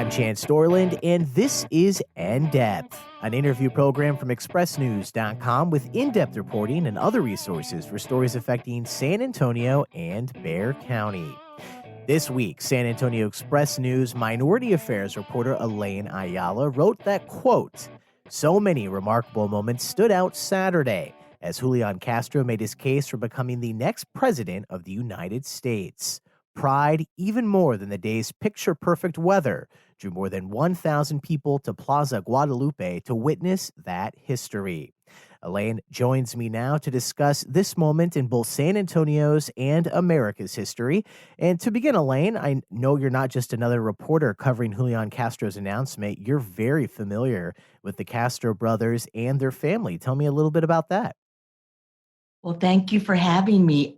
I'm Chance Dorland, and this is In Depth, an interview program from ExpressNews.com with in-depth reporting and other resources for stories affecting San Antonio and Bexar County. This week, San Antonio Express News Minority Affairs reporter Elaine Ayala wrote that, quote, "So many remarkable moments stood out Saturday as Julián Castro made his case for becoming the next president of the United States. Pride, even more than the day's picture-perfect weather, drew more than 1,000 people to Plaza Guadalupe to witness that history." Elaine joins me now to discuss this moment in both San Antonio's and America's history. And to begin, Elaine, I know you're not just another reporter covering Julián Castro's announcement. You're very familiar with the Castro brothers and their family. Tell me a little bit about that. Well, thank you for having me.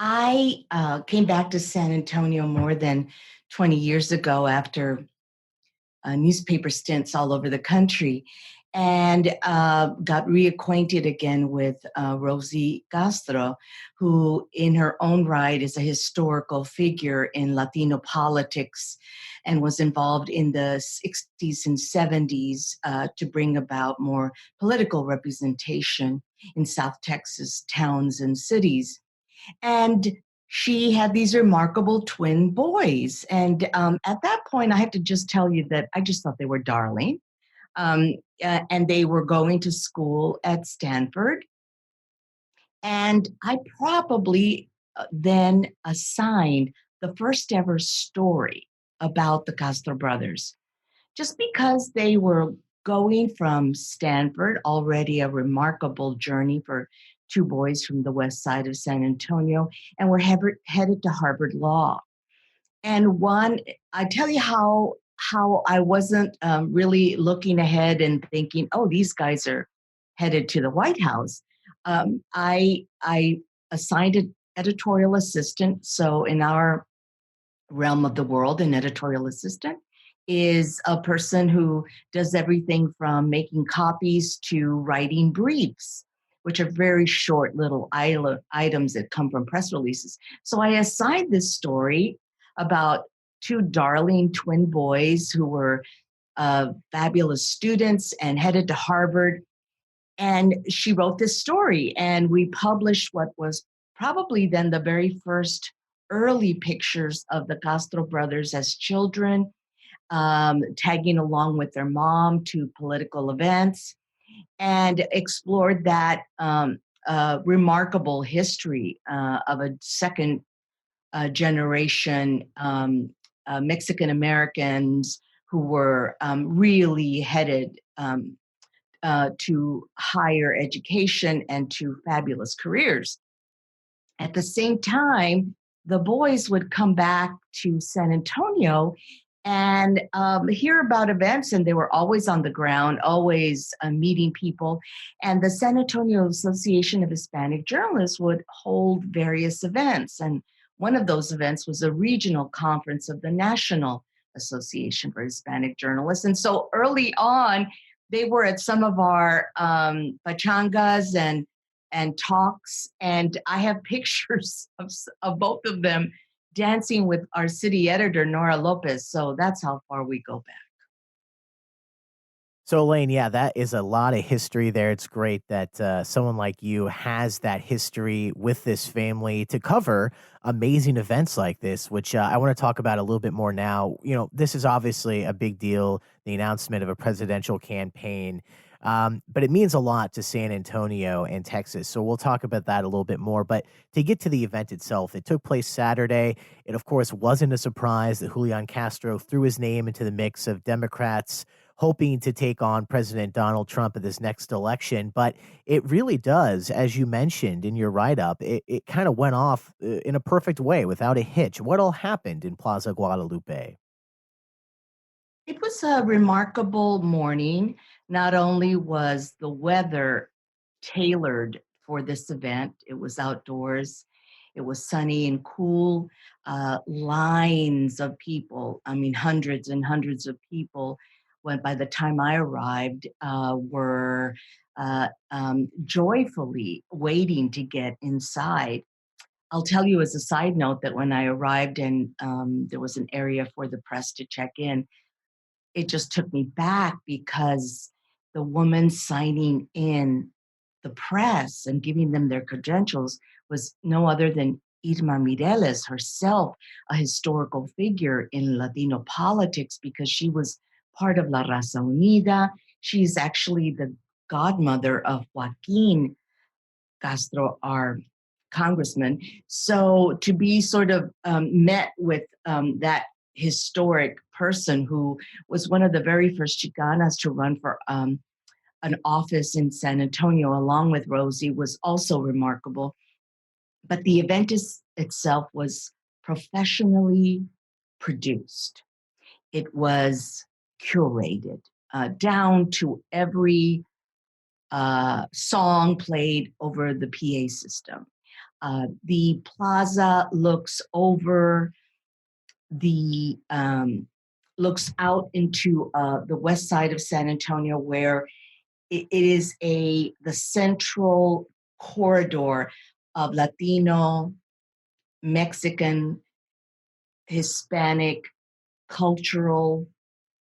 I came back to San Antonio more than 20 years ago after newspaper stints all over the country and got reacquainted again with Rosie Castro, who in her own right is a historical figure in Latino politics and was involved in the 60s and 70s to bring about more political representation in South Texas towns and cities. And she had these remarkable twin boys. And at that point, I have to just tell you that I just thought they were darling. And they were going to school at Stanford. And I probably then assigned the first ever story about the Castro brothers, just because they were going from Stanford, already a remarkable journey for two boys from the west side of San Antonio, and were headed to Harvard Law. And one, I tell you how I wasn't really looking ahead and thinking, oh, these guys are headed to the White House. I assigned an editorial assistant. So in our realm of the world, an editorial assistant is a person who does everything from making copies to writing briefs, which are very short little items that come from press releases. So I assigned this story about two darling twin boys who were fabulous students and headed to Harvard. And she wrote this story, and we published what was probably then the very first early pictures of the Castro brothers as children, tagging along with their mom to political events, and explored that remarkable history of a second generation Mexican Americans who were really headed to higher education and to fabulous careers. At the same time, the boys would come back to San Antonio and hear about events, and they were always on the ground, always meeting people. And the San Antonio Association of Hispanic Journalists would hold various events. And one of those events was a regional conference of the National Association for Hispanic Journalists. And so early on, they were at some of our pachangas and talks, and I have pictures of both of them dancing with our city editor, Nora Lopez. So that's how far we go back. So, Elaine, yeah, that is a lot of history there. It's great that someone like you has that history with this family to cover amazing events like this, which I want to talk about a little bit more now. You know, this is obviously a big deal, the announcement of a presidential campaign, but it means a lot to San Antonio and Texas. So we'll talk about that a little bit more. But to get to the event itself, it took place Saturday. It, of course, wasn't a surprise that Julián Castro threw his name into the mix of Democrats hoping to take on President Donald Trump at this next election. But it really does, as you mentioned in your write-up, it kind of went off in a perfect way without a hitch. What all happened in Plaza Guadalupe? It was a remarkable morning. Not only was the weather tailored for this event, it was outdoors, it was sunny and cool, lines of people, I mean, hundreds and hundreds of people, when by the time I arrived, were joyfully waiting to get inside. I'll tell you as a side note that when I arrived and there was an area for the press to check in, it just took me back because the woman signing in the press and giving them their credentials was no other than Irma Mireles herself, a historical figure in Latino politics because she was part of La Raza Unida. She's actually the godmother of Joaquin Castro, our congressman. So to be sort of met with that historic person who was one of the very first Chicanas to run for an office in San Antonio, along with Rosie, was also remarkable. But the event itself was professionally produced. It was curated down to every song played over the PA system. The plaza looks out into the west side of San Antonio, where it is the central corridor of Latino, Mexican, Hispanic, cultural,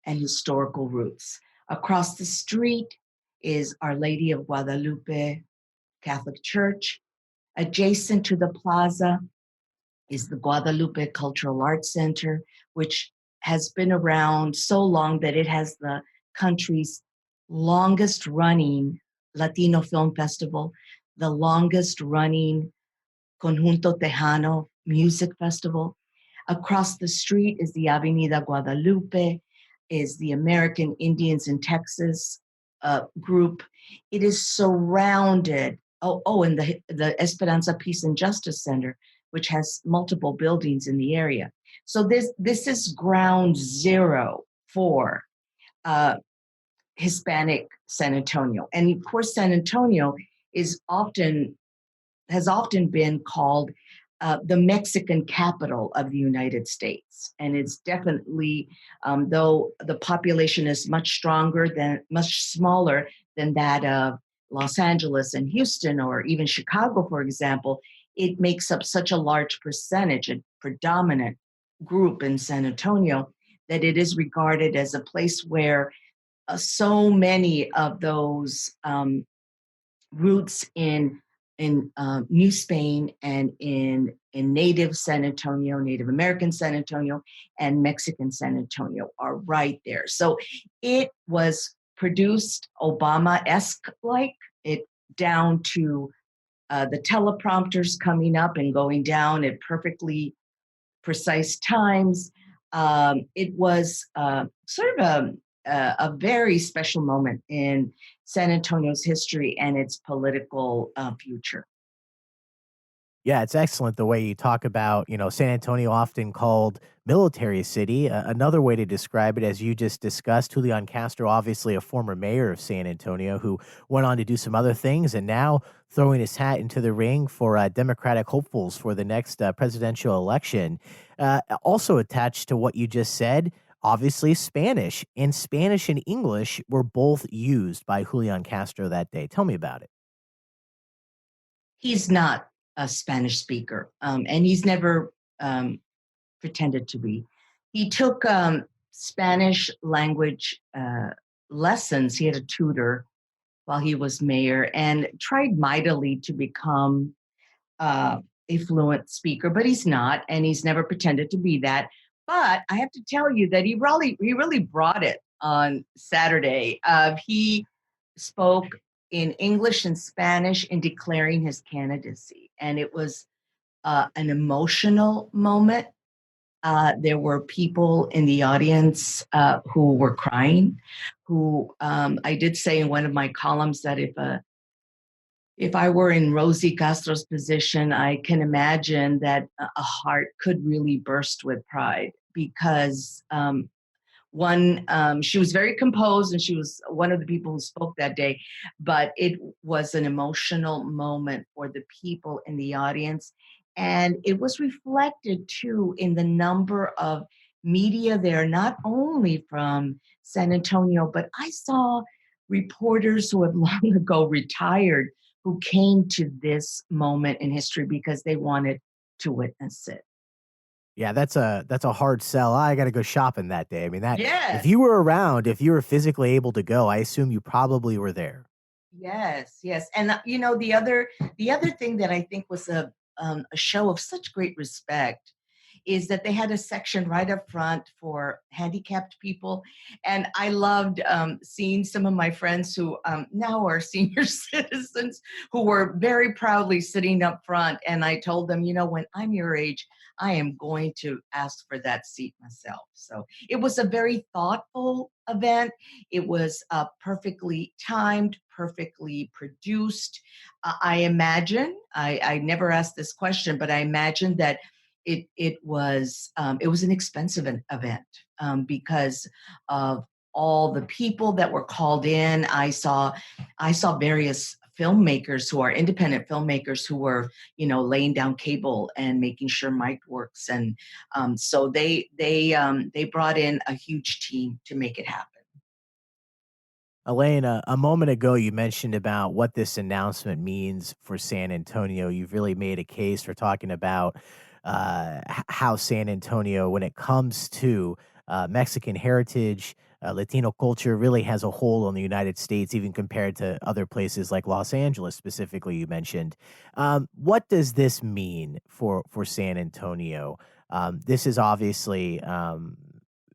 and historical roots. Across the street is Our Lady of Guadalupe Catholic Church. Adjacent to the plaza is the Guadalupe Cultural Arts Center, which has been around so long that it has the country's longest running Latino Film Festival, the longest running Conjunto Tejano Music Festival. Across the street is the Avenida Guadalupe, is the American Indians in Texas group. It is surrounded, and the Esperanza Peace and Justice Center, which has multiple buildings in the area. So this is ground zero for Hispanic San Antonio. And of course, San Antonio has often been called the Mexican capital of the United States. And it's definitely, though the population is much smaller than that of Los Angeles and Houston, or even Chicago, for example, it makes up such a large percentage, a predominant group in San Antonio, that it is regarded as a place where so many of those roots in New Spain and in native San Antonio, Native American San Antonio, and Mexican San Antonio are right there. So it was produced Obama-esque, like it, down to the teleprompters coming up and going down at perfectly precise times. It was sort of a very special moment in San Antonio's history and its political future. Yeah, it's excellent the way you talk about, San Antonio often called military city. Another way to describe it, as you just discussed, Julian Castro, obviously a former mayor of San Antonio who went on to do some other things and now throwing his hat into the ring for Democratic hopefuls for the next presidential election. Also attached to what you just said, obviously Spanish and English were both used by Julian Castro that day. Tell me about it. He's not a Spanish speaker, and he's never pretended to be. He took Spanish language lessons. He had a tutor while he was mayor and tried mightily to become a fluent speaker, but he's not, and he's never pretended to be that. But I have to tell you that he really brought it on Saturday. He spoke in English and Spanish in declaring his candidacy, and it was an emotional moment. There were people in the audience who were crying. Who I did say in one of my columns that if I were in Rosie Castro's position, I can imagine that a heart could really burst with pride because she was very composed and she was one of the people who spoke that day, but it was an emotional moment for the people in the audience. And it was reflected too in the number of media there, not only from San Antonio, but I saw reporters who had long ago retired who came to this moment in history because they wanted to witness it. Yeah, that's a hard sell. I gotta go shopping that day. I mean, that if Yes. you were around, if you were physically able to go, I assume you probably were there. Yes, yes, and the other thing that I think was a show of such great respect is that they had a section right up front for handicapped people, and I loved seeing some of my friends who now are senior citizens who were very proudly sitting up front, and I told them, when I'm your age, I am going to ask for that seat myself. So it was a very thoughtful event. It was perfectly timed, perfectly produced. I imagine, I never asked this question, but I imagine that it was an expensive event because of all the people that were called in. I saw various filmmakers who are independent filmmakers who were laying down cable and making sure mic works, and so they brought in a huge team to make it happen. Elaine, a moment ago, you mentioned about what this announcement means for San Antonio. You've really made a case for talking about how San Antonio, when it comes to Mexican heritage, Latino culture, really has a hold on the United States, even compared to other places like Los Angeles, specifically. You mentioned. What does this mean for San Antonio? This is obviously.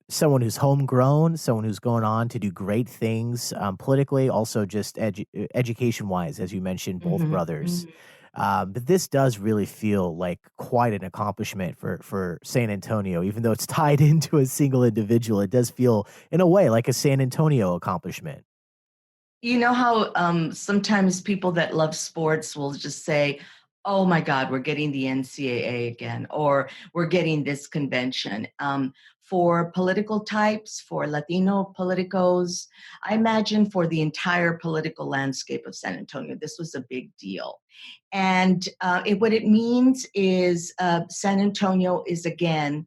Someone who's homegrown, someone who's going on to do great things, politically, also just education-wise, as you mentioned, both Mhm, brothers. mhm. But this does really feel like quite an accomplishment for San Antonio, even though it's tied into a single individual. It does feel, in a way, like a San Antonio accomplishment. You know how sometimes people that love sports will just say, "Oh my God, we're getting the NCAA again," or "We're getting this convention." For political types, for Latino politicos, I imagine for the entire political landscape of San Antonio, this was a big deal. And what it means is San Antonio is again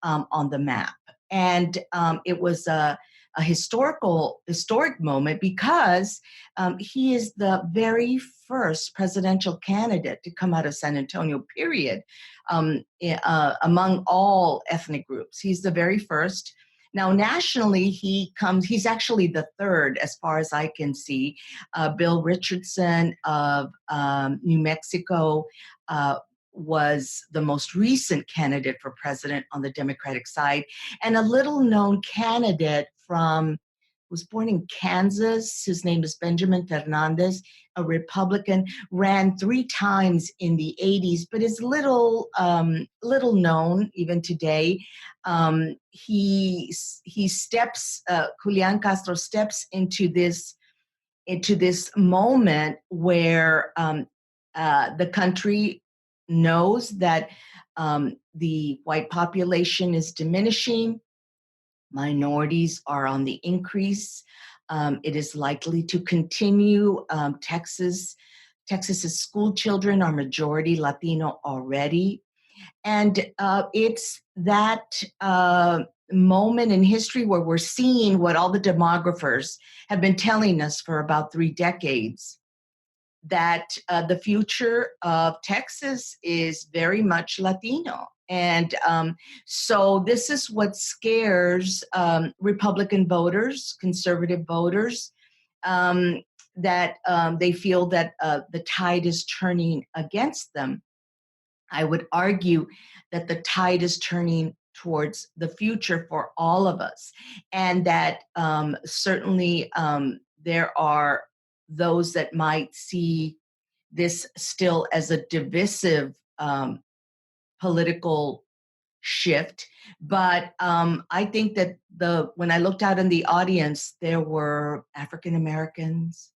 on the map. And it was a historic moment because he is the very first presidential candidate to come out of San Antonio, period, among all ethnic groups. He's the very first. Now, nationally, he's actually the third, as far as I can see. Bill Richardson of New Mexico was the most recent candidate for president on the Democratic side, and a little known candidate from was born in Kansas. His name is Benjamin Fernandez, a Republican, ran 3 times in the 80s, but is little known even today. He steps, Julián Castro steps into this moment where the country knows that the white population is diminishing, minorities are on the increase. It is likely to continue. Texas's school children are majority Latino already, and it's that moment in history where we're seeing what all the demographers have been telling us for about 3 decades, that the future of Texas is very much Latino. And so this is what scares Republican voters, conservative voters, um, that they feel that the tide is turning against them. I would argue that the tide is turning towards the future for all of us, and that certainly there are those that might see this still as a divisive political shift. But I think that when I looked out in the audience, there were African Americans,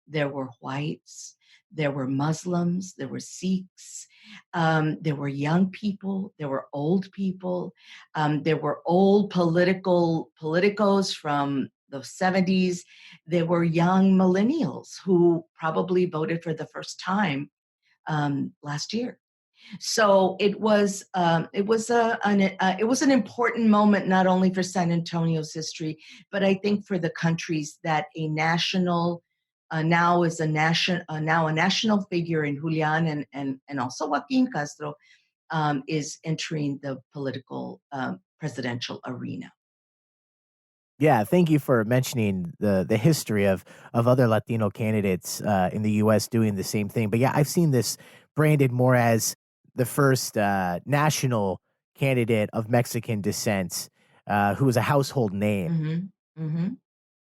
there were whites, there were Muslims, there were Sikhs, there were young people, there were old people, there were old politicos from the 70s, there were young millennials who probably voted for the first time last year. So it was an important moment not only for San Antonio's history, but I think for the countries that a national now is a national now a national figure in Julian and also Joaquin Castro. is entering the political presidential arena. Yeah, thank you for mentioning the history of other Latino candidates in the U.S. doing the same thing. But yeah, I've seen this branded more as the first national candidate of Mexican descent who was a household name. Mm-hmm. Mm-hmm.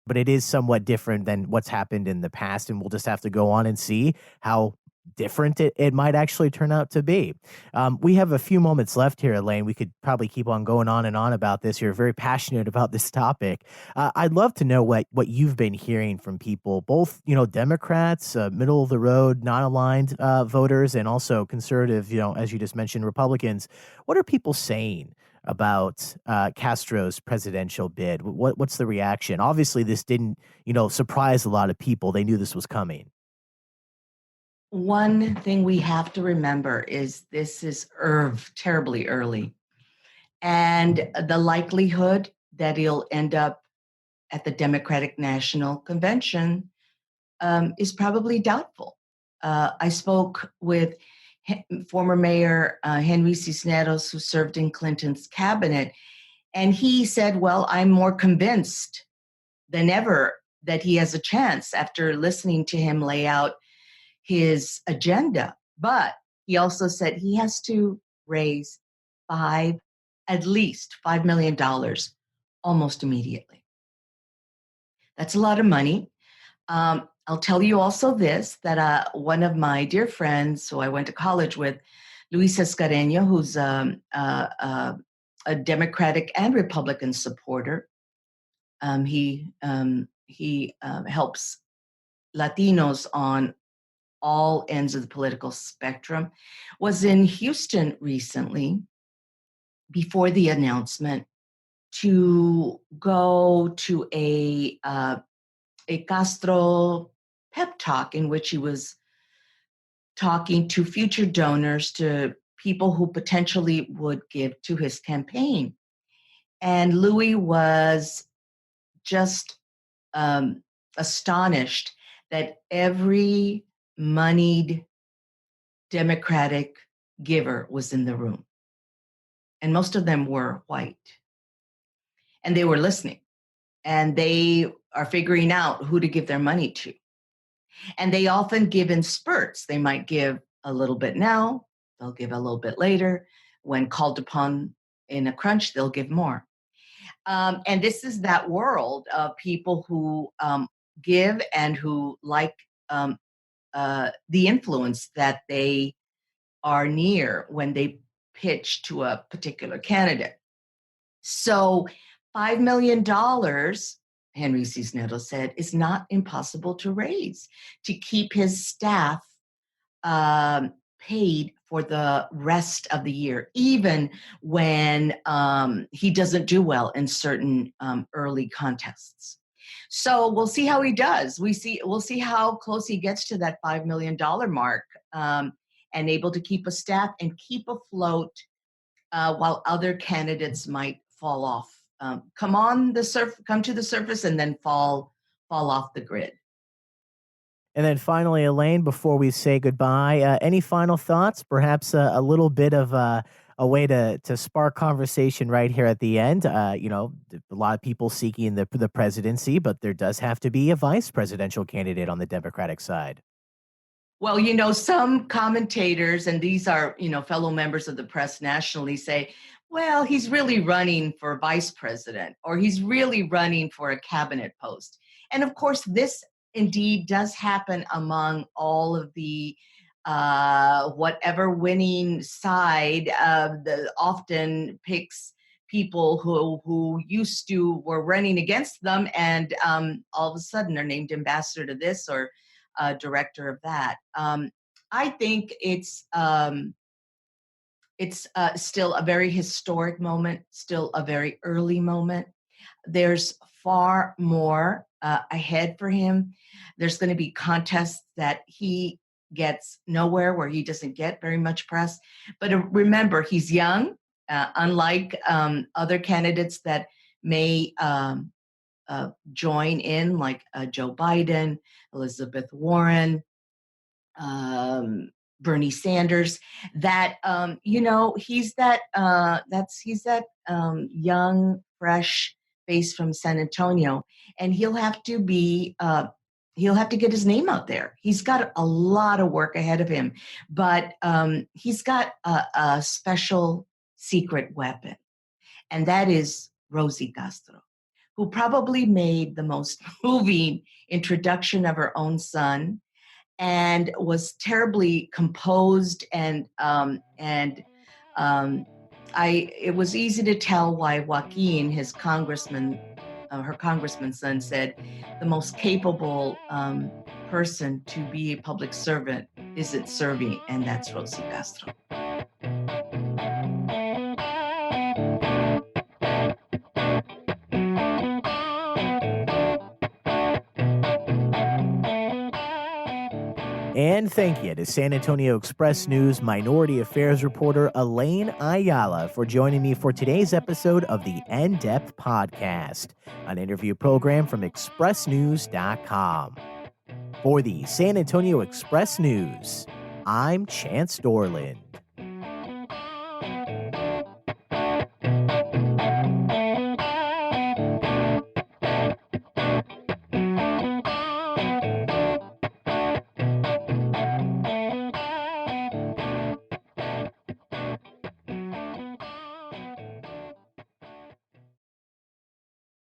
But it is somewhat different than what's happened in the past, and we'll just have to go on and see how different it might actually turn out to be. We have a few moments left here, Elaine. We could probably keep on going on and on about this. You're very passionate about this topic. I'd love to know what you've been hearing from people, both Democrats, middle of the road, non-aligned voters, and also conservative. As you just mentioned, Republicans. What are people saying about Castro's presidential bid? What's the reaction? Obviously, this didn't, surprise a lot of people. They knew this was coming. One thing we have to remember is this is terribly early. And the likelihood that he'll end up at the Democratic National Convention is probably doubtful. I spoke with former Mayor Henry Cisneros, who served in Clinton's cabinet, and he said, well, I'm more convinced than ever that he has a chance after listening to him lay out his agenda. But he also said he has to raise at least $5 million almost immediately. That's a lot of money. I'll tell you also this, that one of my dear friends who I went to college with, Luis Escareño, who's a Democratic and Republican supporter, he helps Latinos on all ends of the political spectrum, was in Houston recently before the announcement to go to a Castro pep talk in which he was talking to future donors, to people who potentially would give to his campaign. And Louis was just astonished that every moneyed Democratic giver was in the room. And most of them were white. And they were listening. And they are figuring out who to give their money to. And they often give in spurts. They might give a little bit now, they'll give a little bit later. When called upon in a crunch, they'll give more. And this is that world of people who give and who like the influence that they are near when they pitch to a particular candidate. So $5 million, Henry Cisneros said, is not impossible to raise to keep his staff paid for the rest of the year, even when he doesn't do well in certain early contests. So we'll see how he does. We'll see how close he gets to that $5 million mark, and able to keep a staff and keep afloat while other candidates might fall off, come to the surface, and then fall off the grid. And then finally, Elaine, before we say goodbye, any final thoughts? Perhaps a little bit of a way to spark conversation right here at the end. A lot of people seeking the presidency, but there does have to be a vice presidential candidate on the Democratic side. Well, some commentators, and these are, fellow members of the press nationally, say, well, he's really running for vice president, or he's really running for a cabinet post. And of course, this indeed does happen among all of the whatever winning side often picks people who used to were running against them, and all of a sudden are named ambassador to this or director of that. I think it's still a very historic moment, still a very early moment. There's far more ahead for him. There's going to be contests that he gets nowhere, where he doesn't get very much press. But remember, he's young, unlike other candidates that may join in, like Joe Biden, Elizabeth Warren, Bernie Sanders, that he's that young, fresh face from San Antonio, and he'll have to get his name out there. He's got a lot of work ahead of him, but he's got a special secret weapon, and that is Rosie Castro, who probably made the most moving introduction of her own son, and was terribly composed, and it was easy to tell why Joaquin, her congressman's son, said the most capable person to be a public servant isn't serving, and that's Rosie Castro. And thank you to San Antonio Express News Minority Affairs reporter Elaine Ayala for joining me for today's episode of the In Depth Podcast, an interview program from expressnews.com. For the San Antonio Express News, I'm Chance Dorland.